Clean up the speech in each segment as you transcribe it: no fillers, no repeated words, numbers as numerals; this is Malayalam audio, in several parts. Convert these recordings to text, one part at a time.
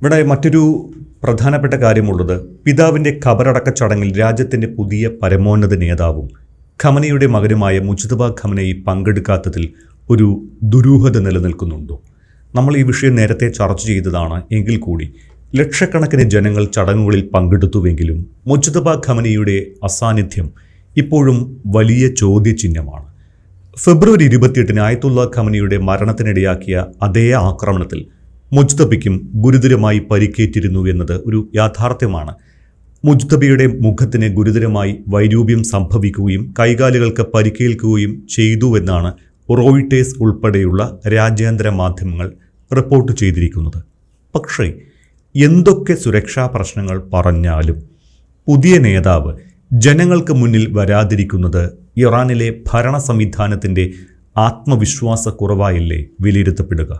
ഇവിടെ മറ്റൊരു പ്രധാനപ്പെട്ട കാര്യമുള്ളത്, പിതാവിൻ്റെ ഖബറടക്ക ചടങ്ങിൽ രാജ്യത്തിൻ്റെ പുതിയ പരമോന്നത നേതാവും ഖമനിയുടെ മകനുമായ മുജ്തബ ഖമനയി പങ്കെടുക്കാത്തതിൽ ഒരു ദുരൂഹത നിലനിൽക്കുന്നുണ്ടോ? നമ്മൾ ഈ വിഷയം നേരത്തെ ചർച്ച ചെയ്തതാണ്. എങ്കിൽ കൂടി ലക്ഷക്കണക്കിന് ജനങ്ങൾ ചടങ്ങുകളിൽ പങ്കെടുത്തുവെങ്കിലും മുജ്തബ ഖമനയുടെ അസാന്നിധ്യം ഇപ്പോഴും വലിയ ചോദ്യചിഹ്നമാണ്. ഫെബ്രുവരി 28 ആയത്തുള്ള ഖമനിയുടെ മരണത്തിനിടയാക്കിയ അതേ ആക്രമണത്തിൽ മുജ്തബയ്ക്കും ഗുരുതരമായി പരിക്കേറ്റിരുന്നു എന്നത് ഒരു യാഥാർത്ഥ്യമാണ്. മുജ്തബയുടെ മുഖത്തിന് ഗുരുതരമായി വൈരൂപ്യം സംഭവിക്കുകയും കൈകാലുകൾക്ക് പരിക്കേൽക്കുകയും ചെയ്തുവെന്നാണ് റോയിട്ടേഴ്സ് ഉൾപ്പെടെയുള്ള രാജ്യാന്തര മാധ്യമങ്ങൾ റിപ്പോർട്ട് ചെയ്തിരിക്കുന്നത്. പക്ഷേ എന്തൊക്കെ സുരക്ഷാ പ്രശ്നങ്ങൾ പറഞ്ഞാലും പുതിയ നേതാവ് ജനങ്ങൾക്ക് മുന്നിൽ വരാതിരിക്കുന്നത് ഇറാനിലെ ഭരണ സംവിധാനത്തിൻ്റെ ആത്മവിശ്വാസക്കുറവായില്ലേ വിലയിരുത്തപ്പെടുക?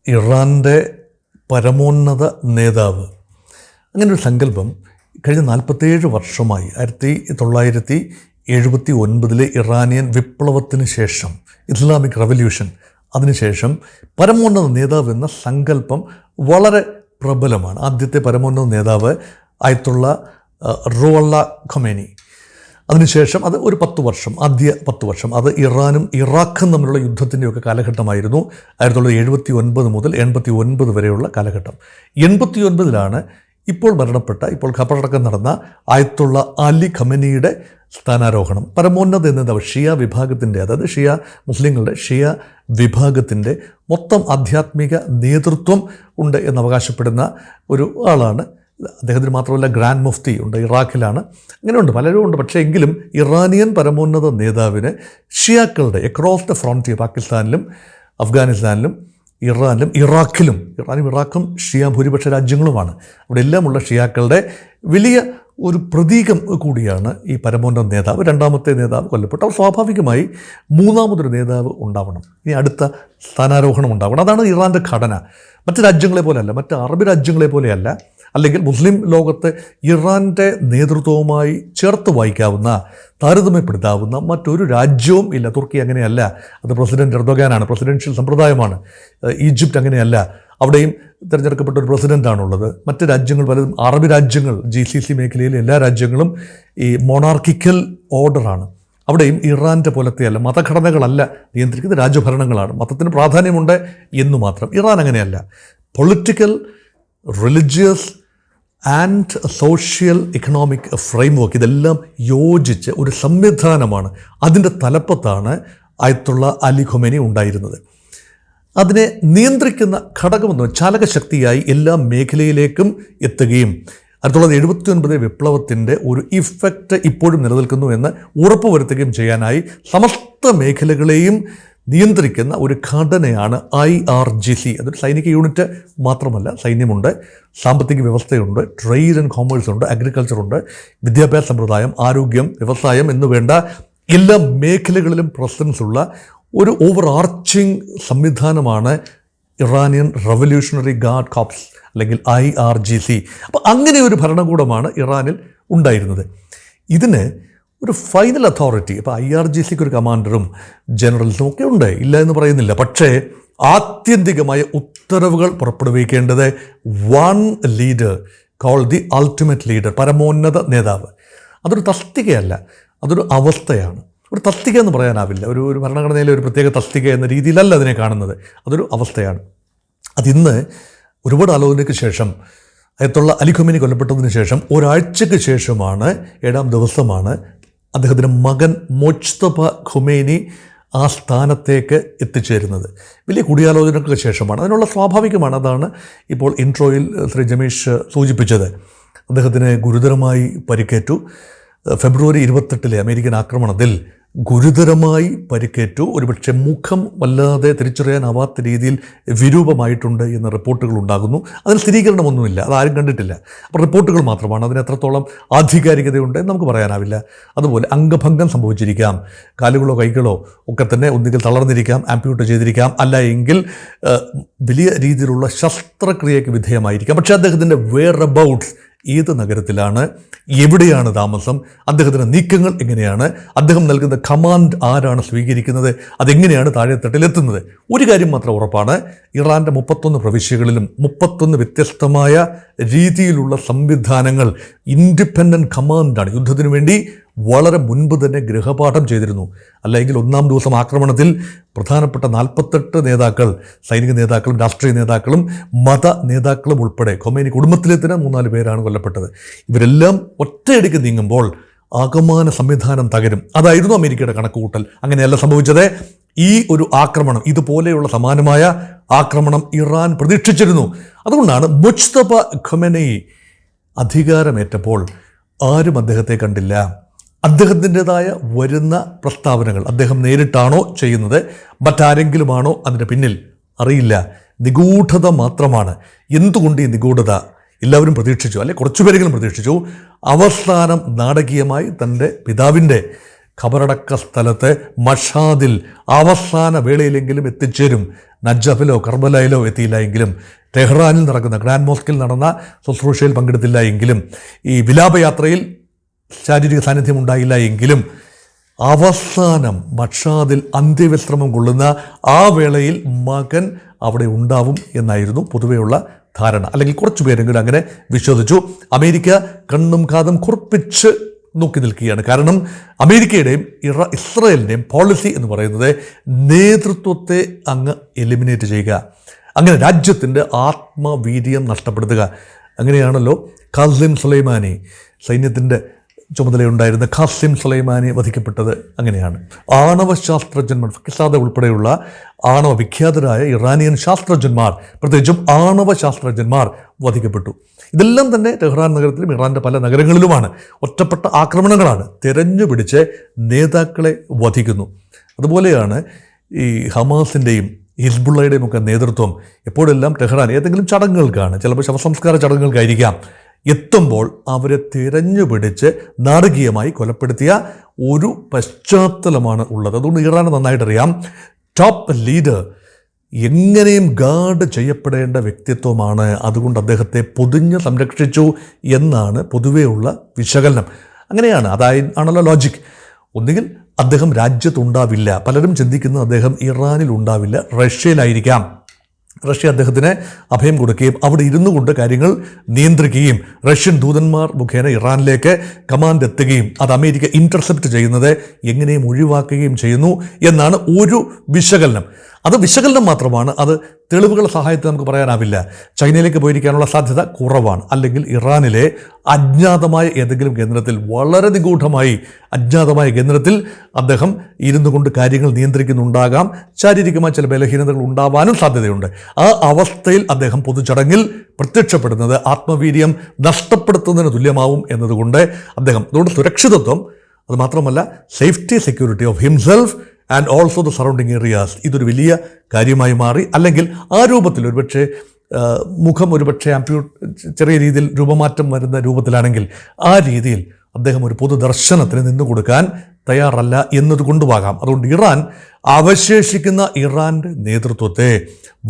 ഇറാൻ്റെ പരമോന്നത നേതാവ് അങ്ങനൊരു സങ്കല്പം കഴിഞ്ഞ 47 വർഷമായി 1979 ഇറാനിയൻ വിപ്ലവത്തിന് ശേഷം, ഇസ്ലാമിക് റവല്യൂഷൻ, അതിനുശേഷം പരമോന്നത നേതാവ് എന്ന സങ്കല്പം വളരെ പ്രബലമാണ്. ആദ്യത്തെ പരമോന്നത നേതാവ് ആയത്തുള്ള റുവള്ള ഖൊമേനി. അതിനുശേഷം അത് ഒരു 10 വർഷം, ആദ്യ 10 വർഷം അത് ഇറാനും ഇറാഖും തമ്മിലുള്ള യുദ്ധത്തിൻ്റെയൊക്കെ കാലഘട്ടമായിരുന്നു. 1979 മുതൽ 89 വരെയുള്ള കാലഘട്ടം. 89 ഇപ്പോൾ മരണപ്പെട്ട, ഇപ്പോൾ ഖബറടക്കം നടന്ന ആയത്തുള്ള അലി ഖമനിയുടെ സ്ഥാനാരോഹണം. പരമോന്നത നേതാവ് ഷിയ വിഭാഗത്തിൻ്റെ, അതായത് ഷിയ മുസ്ലിങ്ങളുടെ ഷിയ വിഭാഗത്തിൻ്റെ മൊത്തം ആധ്യാത്മിക നേതൃത്വം ഉണ്ട് എന്നവകാശപ്പെടുന്ന ഒരു ആളാണ്. അദ്ദേഹത്തിന് മാത്രമല്ല ഗ്രാൻഡ് മുഫ്തി ഉണ്ട്, ഇറാഖിലാണ്. അങ്ങനെയുണ്ട്, പലരും ഉണ്ട്. പക്ഷേ എങ്കിലും ഇറാനിയൻ പരമോന്നത നേതാവിന് ഷിയാക്കളുടെ എക്രോസ് ദ ഫ്രോണ്ടിയർ, പാകിസ്ഥാനിലും അഫ്ഗാനിസ്ഥാനിലും ഇറാനിലും ഇറാഖും ഷിയ ഭൂരിപക്ഷ രാജ്യങ്ങളുമാണ്. അവിടെ എല്ലാമുള്ള ഷിയാക്കളുടെ വലിയ ഒരു പ്രതീകം കൂടിയാണ് ഈ പരമോന്നത നേതാവ്. രണ്ടാമത്തെ നേതാവ് കൊല്ലപ്പെട്ടു. അപ്പോൾ സ്വാഭാവികമായി മൂന്നാമതൊരു നേതാവ് ഉണ്ടാവണം. ഇനി അടുത്ത സ്ഥാനാരോഹണം ഉണ്ടാവണം. അതാണ് ഇറാൻ്റെ ഘടന. മറ്റ് രാജ്യങ്ങളെ പോലെയല്ല, മറ്റ് അറബ് രാജ്യങ്ങളെ പോലെയല്ല, അല്ലെങ്കിൽ മുസ്ലിം ലോകത്ത് ഇറാൻ്റെ നേതൃത്വവുമായി ചേർത്ത് വായിക്കാവുന്ന, താരതമ്യപ്പെടുത്താവുന്ന മറ്റൊരു രാജ്യവും ഇല്ല. തുർക്കി അങ്ങനെയല്ല, അത് പ്രസിഡന്റ് എർദോഗാനാണ്, പ്രസിഡൻഷ്യൽ സമ്പ്രദായമാണ്. ഈജിപ്റ്റ് അങ്ങനെയല്ല, അവിടെയും തിരഞ്ഞെടുക്കപ്പെട്ട ഒരു പ്രസിഡൻ്റാണുള്ളത്. മറ്റ് രാജ്യങ്ങൾ പലതും, അറബ് രാജ്യങ്ങൾ, GCC മേഖലയിലെ എല്ലാ രാജ്യങ്ങളും ഈ മൊണാർക്കിക്കൽ ഓർഡറാണ്. അവിടെയും ഇറാൻ്റെ പോലത്തെയല്ല, മതഘടനകളല്ല നിയന്ത്രിക്കുന്ന, രാജ്യഭരണങ്ങളാണ്. മതത്തിന് പ്രാധാന്യമുണ്ട് എന്നു മാത്രം. ഇറാൻ അങ്ങനെയല്ല. Political, religious and social economic framework ഇതെല്ലാം യോജിച്ച് ഒരു സംവിധാനമാണ്. അതിൻ്റെ തലപ്പത്താണ് ആയത്തുള്ള അലി ഖൊമേനി ഉണ്ടായിരുന്നത്. അതിനെ നിയന്ത്രിക്കുന്ന ഘടകമെന്ന് ചാലകശക്തിയായി എല്ലാ മേഖലയിലേക്കും എത്തുകയും 1979 വിപ്ലവത്തിൻ്റെ ഒരു ഇഫക്റ്റ് ഇപ്പോഴും നിലനിൽക്കുന്നു എന്ന് ഉറപ്പുവരുത്തുകയും ചെയ്യാനായി സമസ്ത മേഖലകളെയും നിയന്ത്രിക്കുന്ന ഒരു ഘടനയാണ് IRGC. അതൊരു സൈനിക യൂണിറ്റ് മാത്രമല്ല, സൈന്യമുണ്ട്, സാമ്പത്തിക വ്യവസ്ഥയുണ്ട്, ട്രേഡ് ആൻഡ് കോമേഴ്സ് ഉണ്ട്, അഗ്രികൾച്ചറുണ്ട്, വിദ്യാഭ്യാസ സമ്പ്രദായം, ആരോഗ്യം, വ്യവസായം എന്നു വേണ്ട എല്ലാ മേഖലകളിലും പ്രസൻസ് ഉള്ള ഒരു ഓവർ ആർച്ചിങ് സംവിധാനമാണ് ഇറാനിയൻ റവല്യൂഷണറി ഗാർഡ് കോപ്സ് അല്ലെങ്കിൽ IRGC. അപ്പോൾ അങ്ങനെ ഒരു ഭരണകൂടമാണ് ഇറാനിൽ ഉണ്ടായിരുന്നത്. ഇതിന് ഒരു ഫൈനൽ അതോറിറ്റി, ഇപ്പോൾ IRGCക്ക് ഒരു കമാൻഡറും ജനറൽസും ഒക്കെ ഉണ്ട്, ഇല്ല എന്ന് പറയുന്നില്ല. പക്ഷേ ആത്യന്തികമായ ഉത്തരവുകൾ പുറപ്പെടുവിക്കേണ്ടത് one leader called the ultimate leader, പരമോന്നത നേതാവ്. അതൊരു തസ്തികയല്ല, അതൊരു അവസ്ഥയാണ്. ഒരു തസ്തിക എന്ന് പറയാനാവില്ല. ഒരു ഭരണഘടനയിലെ ഒരു പ്രത്യേക തസ്തിക എന്ന രീതിയിലല്ല അതിനെ കാണുന്നത്. അതൊരു അവസ്ഥയാണ്. അതിന്ന് ഒരുപാട് ആലോചനയ്ക്ക് ശേഷം, ആയത്തുള്ള അലി ഖൊമേനി കൊല്ലപ്പെട്ടതിന് ശേഷം ഒരാഴ്ചയ്ക്ക് ശേഷമാണ്, 7ാം ദിവസമാണ് അദ്ദേഹത്തിൻ്റെ മകൻ മുജ്തബ ഖൊമേനി ആ സ്ഥാനത്തേക്ക് എത്തിച്ചേരുന്നത്. വലിയ കൂടിയാലോചനകൾക്ക് ശേഷമാണ്. അതിനുള്ള സ്വാഭാവികമാണ്. അതാണ് ഇപ്പോൾ ഇൻട്രോയിൽ ശ്രീ ജമീഷ് സൂചിപ്പിച്ചത്. അദ്ദേഹത്തിന് ഗുരുതരമായി പരിക്കേറ്റു. ഫെബ്രുവരി 28 അമേരിക്കൻ ആക്രമണത്തിൽ ഗുരുതരമായി പരിക്കേറ്റു. ഒരുപക്ഷെ മുഖം വല്ലാതെ തിരിച്ചറിയാനാവാത്ത രീതിയിൽ വിരൂപമായിട്ടുണ്ട് എന്ന റിപ്പോർട്ടുകൾ ഉണ്ടാകുന്നു. അതിന് സ്ഥിരീകരണമൊന്നുമില്ല, അതാരും കണ്ടിട്ടില്ല. അപ്പോൾ റിപ്പോർട്ടുകൾ മാത്രമാണ്. അതിന് എത്രത്തോളം ആധികാരികതയുണ്ട് എന്ന് നമുക്ക് പറയാനാവില്ല. അതുപോലെ അംഗഭംഗം സംഭവിച്ചിരിക്കാം, കാലുകളോ കൈകളോ ഒക്കെ തന്നെ ഒന്നുകിൽ തളർന്നിരിക്കാം, ആംപ്യൂട്ട് ചെയ്തിരിക്കാം, അല്ല എങ്കിൽ വലിയ രീതിയിലുള്ള ശസ്ത്രക്രിയയ്ക്ക് വിധേയമായിരിക്കാം. പക്ഷേ അദ്ദേഹത്തിൻ്റെ വെയർ അബൌട്ട്സ് ഏത് നഗരത്തിലാണ്, എവിടെയാണ് താമസം, അദ്ദേഹത്തിൻ്റെ നീക്കങ്ങൾ എങ്ങനെയാണ്, അദ്ദേഹം നൽകുന്ന കമാൻഡ് ആരാണ് സ്വീകരിക്കുന്നത്, അതെങ്ങനെയാണ് താഴെത്തട്ടിലെത്തുന്നത്. ഒരു കാര്യം മാത്രം ഉറപ്പാണ്, ഇറാൻ്റെ 31 പ്രവിശ്യകളിലും 31 വ്യത്യസ്തമായ രീതിയിലുള്ള സംവിധാനങ്ങൾ ഇൻഡിപെൻഡൻറ്റ് കമാൻഡാണ്. യുദ്ധത്തിനു വേണ്ടി വളരെ മുൻപ് തന്നെ ഗൃഹപാഠം ചെയ്തിരുന്നു. അല്ലെങ്കിൽ ഒന്നാം ദിവസം ആക്രമണത്തിൽ പ്രധാനപ്പെട്ട 48 നേതാക്കൾ, സൈനിക നേതാക്കളും രാഷ്ട്രീയ നേതാക്കളും മത നേതാക്കളും ഉൾപ്പെടെ, ഖൊമൈനി കുടുംബത്തിലെ തന്നെ 3-4 പേരാണ് കൊല്ലപ്പെട്ടത്. ഇവരെല്ലാം ഒറ്റയടിക്ക് നീങ്ങുമ്പോൾ ആകമാന സംവിധാനം തകരും. അതായിരുന്നു അമേരിക്കയുടെ കണക്കുകൂട്ടൽ. അങ്ങനെയല്ല സംഭവിച്ചത്. ഈ ഒരു ആക്രമണം, ഇതുപോലെയുള്ള സമാനമായ ആക്രമണം ഇറാൻ പ്രതീക്ഷിച്ചിരുന്നു. അതുകൊണ്ടാണ് മുജ്തബ ഖൊമൈനി അധികാരമേറ്റപ്പോൾ ആരും അദ്ദേഹത്തെ കണ്ടില്ല. അദ്ദേഹത്തിൻ്റെതായ വരുന്ന പ്രസ്താവനകൾ അദ്ദേഹം നേരിട്ടാണോ ചെയ്യുന്നത്, മറ്റാരെങ്കിലുമാണോ അതിന് പിന്നിൽ, അറിയില്ല. നിഗൂഢത മാത്രമാണ്. എന്തുകൊണ്ട് ഈ നിഗൂഢത? എല്ലാവരും പ്രതീക്ഷിച്ചു, അല്ലെ കുറച്ചുപേരെങ്കിലും പ്രതീക്ഷിച്ചു, അവസാനം നാടകീയമായി തൻ്റെ പിതാവിൻ്റെ ഖബറടക്ക സ്ഥലത്ത് മഷാദിൽ അവസാന വേളയിലെങ്കിലും എത്തിച്ചേരും. നജഫിലോ കർബലയിലോ എത്തിയില്ല എങ്കിലും, ടെഹ്റാനിൽ നടക്കുന്ന ഗ്രാൻഡ് മോസ്കിൽ നടന്ന ശുശ്രൂഷയിൽ പങ്കെടുത്തില്ല എങ്കിലും, ഈ വിലാപയാത്രയിൽ ശാരീരിക സാന്നിധ്യം ഉണ്ടായില്ല എങ്കിലും, അവസാനം മഷാദിൽ അന്ത്യവിശ്രമം കൊള്ളുന്ന ആ വേളയിൽ മകൻ അവിടെ ഉണ്ടാവും എന്നായിരുന്നു പൊതുവെയുള്ള ധാരണ. അല്ലെങ്കിൽ കുറച്ചു പേരെങ്കിലും അങ്ങനെ വിശ്വസിച്ചു. അമേരിക്ക കണ്ണും കാതും കുറിപ്പിച്ച് നോക്കി നിൽക്കുകയാണ്. കാരണം അമേരിക്കയുടെയും ഇസ്രായേലിൻ്റെയും പോളിസി എന്ന് പറയുന്നത് നേതൃത്വത്തെ അങ്ങ് എലിമിനേറ്റ് ചെയ്യുക, അങ്ങനെ രാജ്യത്തിൻ്റെ ആത്മവീര്യം നഷ്ടപ്പെടുത്തുക. അങ്ങനെയാണല്ലോ ഖാസിം സുലൈമാനി, സൈന്യത്തിൻ്റെ ചുമതലയുണ്ടായിരുന്ന ഖാസിം സുലൈമാനി വധിക്കപ്പെട്ടത്. അങ്ങനെയാണ് ആണവ ശാസ്ത്രജ്ഞന്മാർ, ഫക്കിസാദ ഉൾപ്പെടെയുള്ള ആണവ വിഖ്യാതരായ ഇറാനിയൻ ശാസ്ത്രജ്ഞന്മാർ, പ്രത്യേകിച്ചും ആണവ ശാസ്ത്രജ്ഞന്മാർ വധിക്കപ്പെട്ടു. ഇതെല്ലാം തന്നെ ടെഹ്റാൻ നഗരത്തിലും ഇറാൻ്റെ പല നഗരങ്ങളിലുമാണ്. ഒറ്റപ്പെട്ട ആക്രമണങ്ങളാണ്. തിരഞ്ഞുപിടിച്ച് നേതാക്കളെ വധിക്കുന്നു. അതുപോലെയാണ് ഈ ഹമാസിൻ്റെയും ഹിസ്ബുള്ളയുടെയും ഒക്കെ നേതൃത്വം എപ്പോഴെല്ലാം ടെഹ്റാൻ ഏതെങ്കിലും ചടങ്ങുകൾക്കാണ്, ചിലപ്പോൾ ശവസംസ്കാര ചടങ്ങുകൾക്കായിരിക്കാം, എത്തുമ്പോൾ അവരെ തിരഞ്ഞുപിടിച്ച് നാടകീയമായി കൊലപ്പെടുത്തിയ ഒരു പശ്ചാത്തലമാണ് ഉള്ളത്. അതുകൊണ്ട് ഇറാന് നന്നായിട്ടറിയാം, ടോപ്പ് ലീഡർ എങ്ങനെയും ഗാർഡ് ചെയ്യപ്പെടേണ്ട വ്യക്തിത്വമാണ്. അതുകൊണ്ട് അദ്ദേഹത്തെ പൊതിഞ്ഞ് സംരക്ഷിച്ചു എന്നാണ് പൊതുവെയുള്ള വിശകലനം. അങ്ങനെയാണ്, ആണല്ലോ ലോജിക്. ഒന്നുകിൽ അദ്ദേഹം രാജ്യത്തുണ്ടാവില്ല, പലരും ചിന്തിക്കുന്നത് അദ്ദേഹം ഇറാനിൽ ഉണ്ടാവില്ല, റഷ്യയിലായിരിക്കാം. റഷ്യ അദ്ദേഹത്തിന് അഭയം കൊടുക്കുകയും അവിടെ ഇരുന്നു കൊണ്ട് കാര്യങ്ങൾ നിയന്ത്രിക്കുകയും റഷ്യൻ ദൂതന്മാർ മുഖേന ഇറാനിലേക്ക് കമാൻഡ് എത്തുകയും അത് അമേരിക്ക ഇൻ്റർസെപ്റ്റ് ചെയ്യുന്നത് എങ്ങനെയും ഒഴിവാക്കുകയും ചെയ്യുന്നു എന്നാണ് ഒരു വിശകലനം. അത് വിശകലനം മാത്രമാണ്, അത് തെളിവുകളുടെ സഹായത്തിൽ നമുക്ക് പറയാനാവില്ല. ചൈനയിലേക്ക് പോയിരിക്കാനുള്ള സാധ്യത കുറവാണ്. അല്ലെങ്കിൽ ഇറാനിലെ അജ്ഞാതമായ ഏതെങ്കിലും കേന്ദ്രത്തിൽ, വളരെ നിഗൂഢമായി അജ്ഞാതമായ കേന്ദ്രത്തിൽ അദ്ദേഹം ഇരുന്നു കൊണ്ട് കാര്യങ്ങൾ നിയന്ത്രിക്കുന്നുണ്ടാകാം. ശാരീരികമായ ചില ബലഹീനതകൾ ഉണ്ടാവാനും സാധ്യതയുണ്ട്. ആ അവസ്ഥയിൽ അദ്ദേഹം പൊതുചടങ്ങിൽ പ്രത്യക്ഷപ്പെടുന്നത് ആത്മവീര്യം നഷ്ടപ്പെടുത്തുന്നതിന് തുല്യമാവും എന്നതുകൊണ്ട് അതുകൊണ്ട് സുരക്ഷിതത്വം, അത് മാത്രമല്ല safety, security of himself and also the surrounding areas, ഇതൊരു വലിയ കാര്യമായി മാറി. അല്ലെങ്കിൽ ആ രൂപത്തിൽ ഒരുപക്ഷെ മുഖം ഒരുപക്ഷെ ചെറിയ രീതിയിൽ രൂപമാറ്റം വരുന്ന രൂപത്തിലാണെങ്കിൽ ആ രീതിയിൽ അദ്ദേഹം ഒരു പൊതുദർശനത്തിന് നിന്നു കൊടുക്കാൻ തയ്യാറല്ല എന്നതുകൊണ്ടുമാകാം. അതുകൊണ്ട് ഇറാൻ അവശേഷിക്കുന്ന ഇറാൻ്റെ നേതൃത്വത്തെ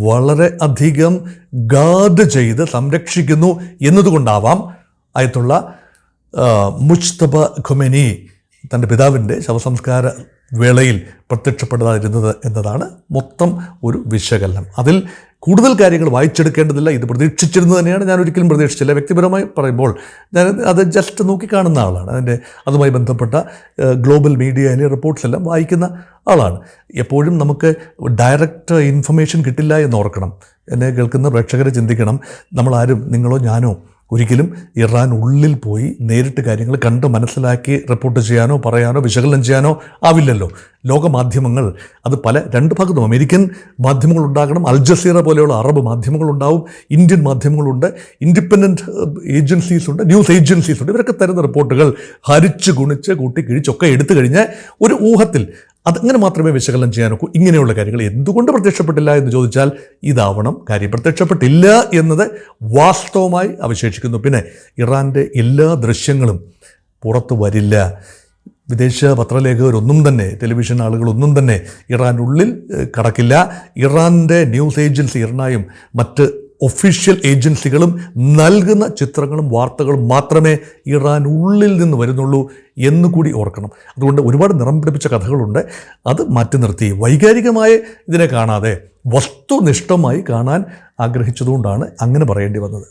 വളരെ അധികം ഗാർഡ് ചെയ്ത് സംരക്ഷിക്കുന്നു എന്നതുകൊണ്ടാവാം ആയത്തുള്ള മുജ്തബ ഖൊമൈനി തൻ്റെ പിതാവിൻ്റെ ശവസംസ്കാര വേളയിൽ പ്രത്യക്ഷപ്പെടാതിരുന്നത് എന്നതാണ് മൊത്തം ഒരു വിശകലനം. അതിൽ കൂടുതൽ കാര്യങ്ങൾ വായിച്ചെടുക്കേണ്ടതില്ല. ഇത് പ്രതീക്ഷിച്ചിരുന്നത് തന്നെയാണ്. ഞാൻ ഒരിക്കലും പ്രതീക്ഷിച്ചില്ല. വ്യക്തിപരമായി പറയുമ്പോൾ ഞാൻ അത് ജസ്റ്റ് നോക്കിക്കാണുന്ന ആളാണ്. അതുമായി ബന്ധപ്പെട്ട ഗ്ലോബൽ മീഡിയയിലെ റിപ്പോർട്ട്സ് എല്ലാം വായിക്കുന്ന ആളാണ്. എപ്പോഴും നമുക്ക് ഡയറക്റ്റ് ഇൻഫർമേഷൻ കിട്ടില്ല എന്ന് ഓർക്കണം. എന്നെ കേൾക്കുന്ന പ്രേക്ഷകരെ ചിന്തിക്കണം, നമ്മളാരും, നിങ്ങളോ ഞാനോ ഒരിക്കലും ഇറാൻ ഉള്ളിൽ പോയി നേരിട്ട് കാര്യങ്ങൾ കണ്ട് മനസ്സിലാക്കി റിപ്പോർട്ട് ചെയ്യാനോ പറയാനോ വിശകലനം ചെയ്യാനോ ആവില്ലല്ലോ. ലോകമാധ്യമങ്ങൾ അത് രണ്ട് ഭാഗത്തും അമേരിക്കൻ മാധ്യമങ്ങൾ ഉണ്ടാകണം, അൽ ജസീറ പോലെയുള്ള അറബ് മാധ്യമങ്ങളുണ്ടാവും, ഇന്ത്യൻ മാധ്യമങ്ങളുണ്ട്, ഇൻഡിപെൻഡൻറ്റ് ഏജൻസീസ് ഉണ്ട്, ന്യൂസ് ഏജൻസീസ് ഉണ്ട്. ഇവരൊക്കെ തരുന്ന റിപ്പോർട്ടുകൾ ഹരിച്ച് ഗുണിച്ച് കൂട്ടി കിഴിച്ചൊക്കെ എടുത്തു കഴിഞ്ഞ് ഒരു ഊഹത്തിൽ അതങ്ങനെ മാത്രമേ വിശകലനം ചെയ്യാനൊക്കൂ. ഇങ്ങനെയുള്ള കാര്യങ്ങൾ എന്തുകൊണ്ട് പ്രത്യക്ഷപ്പെട്ടില്ല എന്ന് ചോദിച്ചാൽ ഇതാവണം കാര്യം. പ്രത്യക്ഷപ്പെട്ടില്ല എന്നത് വാസ്തവമായി അവശേഷിക്കുന്നു. പിന്നെ ഇറാൻ്റെ എല്ലാ ദൃശ്യങ്ങളും പുറത്തു വരില്ല. വിദേശ പത്രലേഖകരൊന്നും തന്നെ, ടെലിവിഷൻ ആളുകളൊന്നും തന്നെ ഇറാനുള്ളിൽ കടക്കില്ല. ഇറാൻ്റെ ന്യൂസ് ഏജൻസി ഇർണയും മറ്റ് ഒഫീഷ്യൽ ഏജൻസികളും നൽകുന്ന ചിത്രങ്ങളും വാർത്തകളും മാത്രമേ ഇറാൻ ഉള്ളിൽ നിന്ന് വരുന്നുള്ളൂ എന്നുകൂടി ഓർക്കണം. അതുകൊണ്ട് ഒരുപാട് നിറം പിടിപ്പിച്ച കഥകളുണ്ട്. അത് മാറ്റി നിർത്തി വൈകാരികമായി ഇതിനെ കാണാതെ വസ്തുനിഷ്ഠമായി കാണാൻ ആഗ്രഹിച്ചതുകൊണ്ടാണ് അങ്ങനെ പറയേണ്ടി വന്നത്.